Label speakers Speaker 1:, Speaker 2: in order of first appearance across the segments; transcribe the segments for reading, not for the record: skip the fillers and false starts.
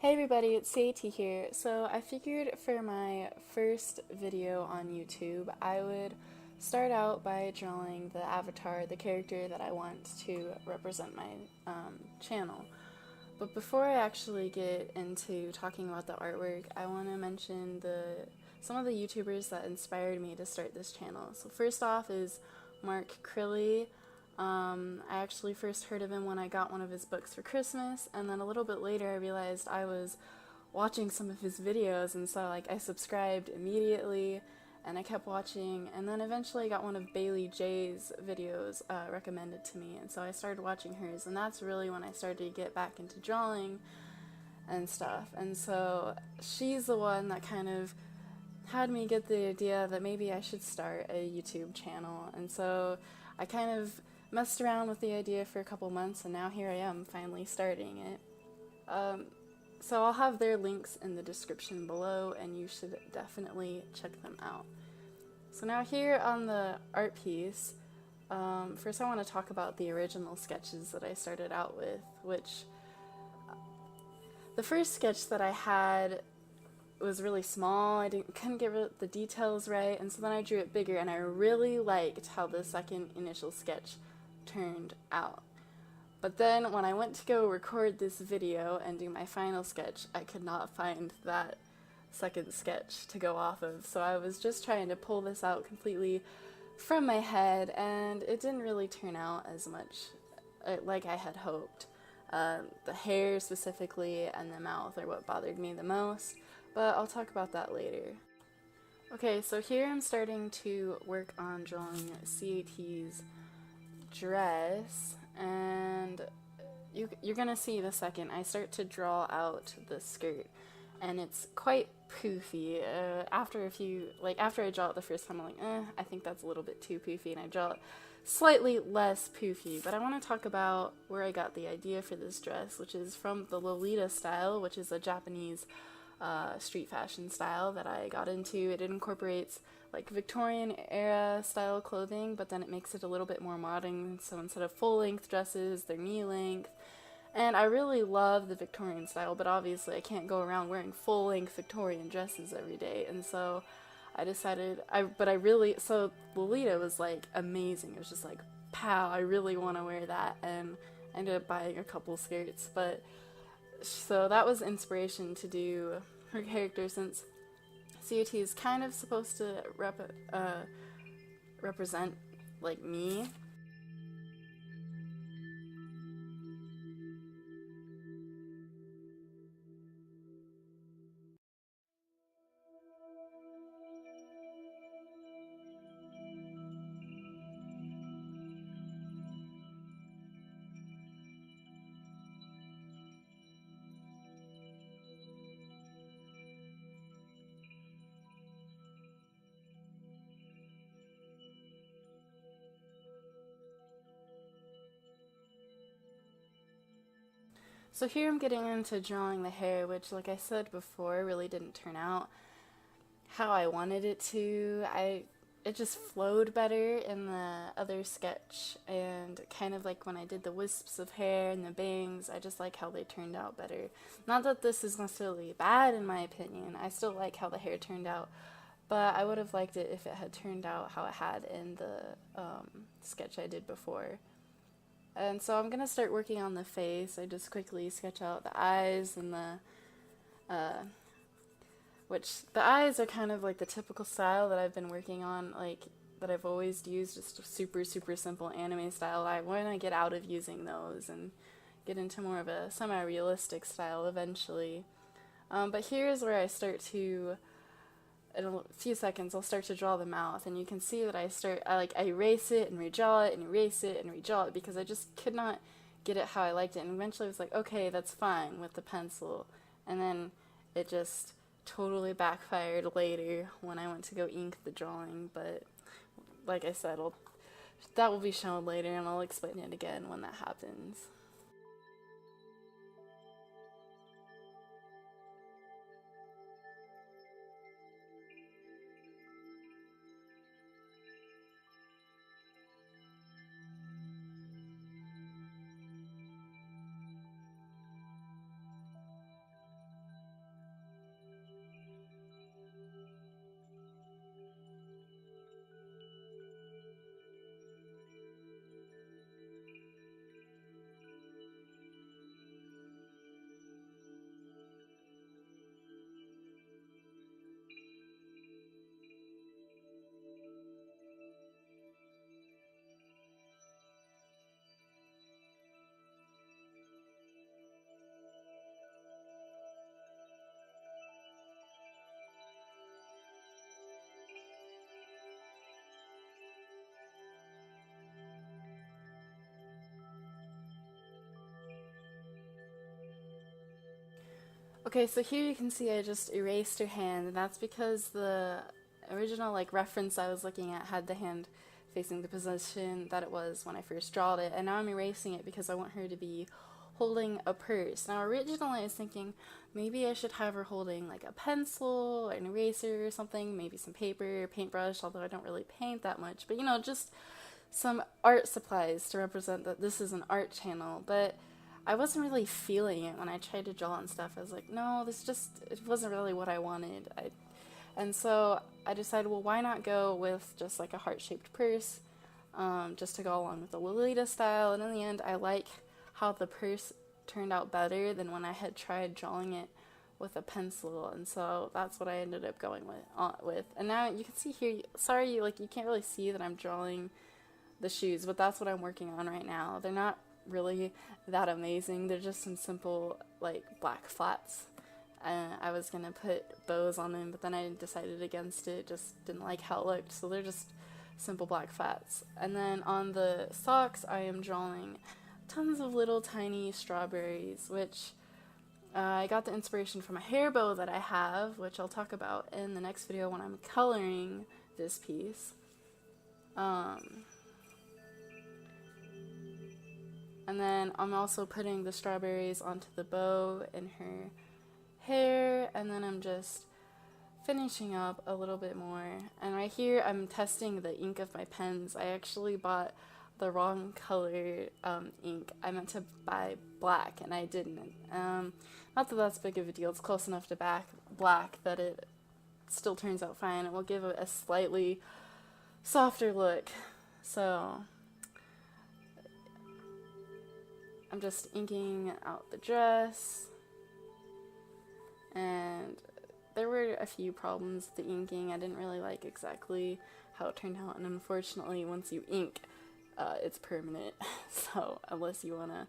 Speaker 1: Hey everybody, it's Sieaety here. So I figured for my first video on YouTube, I would start out by drawing the avatar, the character that I want to represent my channel. But before I actually get into talking about the artwork, I want to mention some of the YouTubers that inspired me to start this channel. So first off is Mark Crilly. I actually first heard of him when I got one of his books for Christmas, and then a little bit later I realized I was watching some of his videos, and so I subscribed immediately, and I kept watching, and then eventually I got one of Bailey J's videos recommended to me, and so I started watching hers, and that's really when I started to get back into drawing and stuff. And so she's the one that kind of had me get the idea that maybe I should start a YouTube channel, and so I kind of messed around with the idea for a couple months, and now here I am finally starting it. So I'll have their links in the description below, and you should definitely check them out. So now here on the art piece, first I want to talk about the original sketches that I started out with, which the first sketch that I had was really small. I couldn't get the details right, and so then I drew it bigger, and I really liked how the second initial sketch turned out. But then when I went to go record this video and do my final sketch, I could not find that second sketch to go off of, so I was just trying to pull this out completely from my head, and it didn't really turn out as much like I had hoped. The hair specifically and the mouth are what bothered me the most, but I'll talk about that later. Okay, so here I'm starting to work on drawing Sieaty's dress, and you're gonna see in a second I start to draw out the skirt, and it's quite poofy. After I draw it the first time, I'm like, I think that's a little bit too poofy, and I draw it slightly less poofy. But I want to talk about where I got the idea for this dress, which is from the Lolita style, which is a Japanese street fashion style that I got into. It incorporates like Victorian era style clothing, but then it makes it a little bit more modern. So instead of full length dresses, they're knee length. And I really love the Victorian style, but obviously I can't go around wearing full length Victorian dresses every day. And so I decided, so Lolita was like amazing. It was just like, pow, I really want to wear that. And I ended up buying a couple skirts, but so that was inspiration to do her character, since Sieaety is kind of supposed to represent like me. So here I'm getting into drawing the hair, which, like I said before, really didn't turn out how I wanted it to. It just flowed better in the other sketch, and kind of like when I did the wisps of hair and the bangs, I just like how they turned out better. Not that this is necessarily bad in my opinion, I still like how the hair turned out, but I would have liked it if it had turned out how it had in the sketch I did before. And so I'm going to start working on the face. I just quickly sketch out the eyes and which the eyes are kind of like the typical style that I've been working on, like that I've always used, just super, super simple anime style. I want to get out of using those and get into more of a semi-realistic style eventually. But here's where I start to, in a few seconds, I'll start to draw the mouth, and you can see that I erase it and redraw it and erase it and redraw it because I just could not get it how I liked it, and eventually I was like, okay, that's fine with the pencil, and then it just totally backfired later when I went to go ink the drawing. But like I said, that will be shown later, and I'll explain it again when that happens. Okay, so here you can see I just erased her hand, and that's because the original reference I was looking at had the hand facing the position that it was when I first drawed it, and now I'm erasing it because I want her to be holding a purse. Now originally I was thinking maybe I should have her holding like a pencil, an eraser or something, maybe some paper, paintbrush, although I don't really paint that much, but just some art supplies to represent that this is an art channel. But I wasn't really feeling it when I tried to draw and stuff. I was like, no, it wasn't really what I wanted. And so I decided, well, why not go with just like a heart-shaped purse, just to go along with the Lolita style. And in the end, I like how the purse turned out better than when I had tried drawing it with a pencil, and so that's what I ended up going with. And now you can see here, sorry, you can't really see that I'm drawing the shoes, but that's what I'm working on right now. They're not really that amazing. They're just some simple black flats. I was gonna put bows on them, but then I decided against it. Just didn't like how it looked, so they're just simple black flats. And then on the socks, I am drawing tons of little tiny strawberries, which I got the inspiration from a hair bow that I have, which I'll talk about in the next video when I'm coloring this piece. And then I'm also putting the strawberries onto the bow in her hair, and then I'm just finishing up a little bit more. And right here I'm testing the ink of my pens. I actually bought the wrong color ink. I meant to buy black and I didn't. Not that that's big of a deal. It's close enough to black that it still turns out fine. It will give it a slightly softer look. So I'm just inking out the dress, and there were a few problems with the inking. I didn't really like exactly how it turned out, and unfortunately once you ink, it's permanent. So unless you want to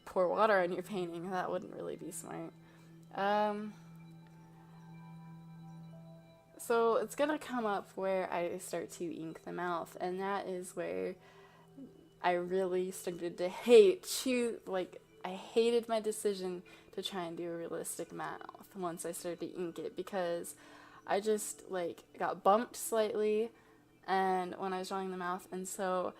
Speaker 1: pour water on your painting, that wouldn't really be smart. So it's gonna come up where I start to ink the mouth, and that is where I really started to I hated my decision to try and do a realistic mouth once I started to ink it, because I just got bumped slightly and when I was drawing the mouth, and so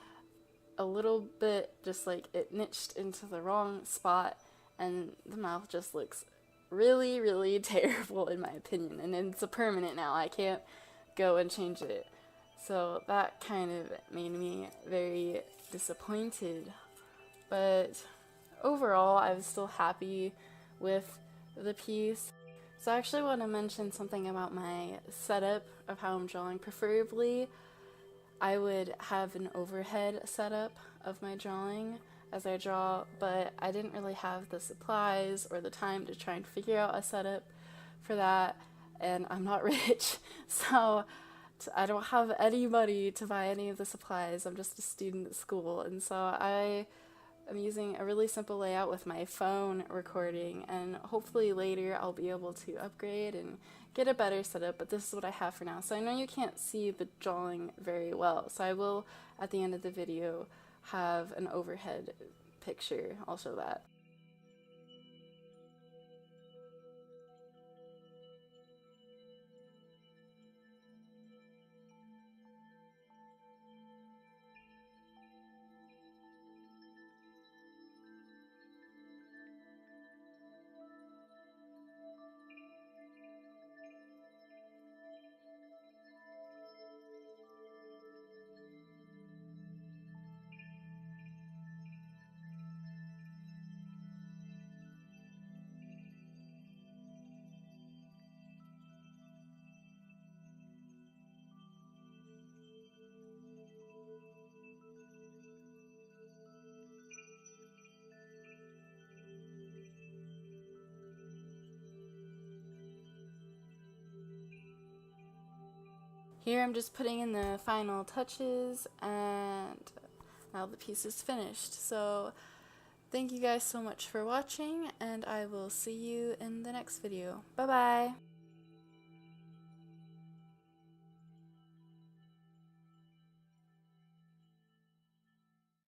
Speaker 1: a little bit just it niched into the wrong spot, and the mouth just looks really, really terrible in my opinion, and it's a permanent now. I can't go and change it. So that kind of made me very disappointed, but overall I was still happy with the piece. So I actually want to mention something about my setup of how I'm drawing. Preferably I would have an overhead setup of my drawing as I draw, but I didn't really have the supplies or the time to try and figure out a setup for that, and I'm not rich, so I don't have any money to buy any of the supplies. I'm just a student at school, and so I am using a really simple layout with my phone recording, and hopefully later I'll be able to upgrade and get a better setup, but this is what I have for now. So I know you can't see the drawing very well, so I will, at the end of the video, have an overhead picture. I'll show that. Here I'm just putting in the final touches, and now the piece is finished. So thank you guys so much for watching, and I will see you in the next video. Bye bye!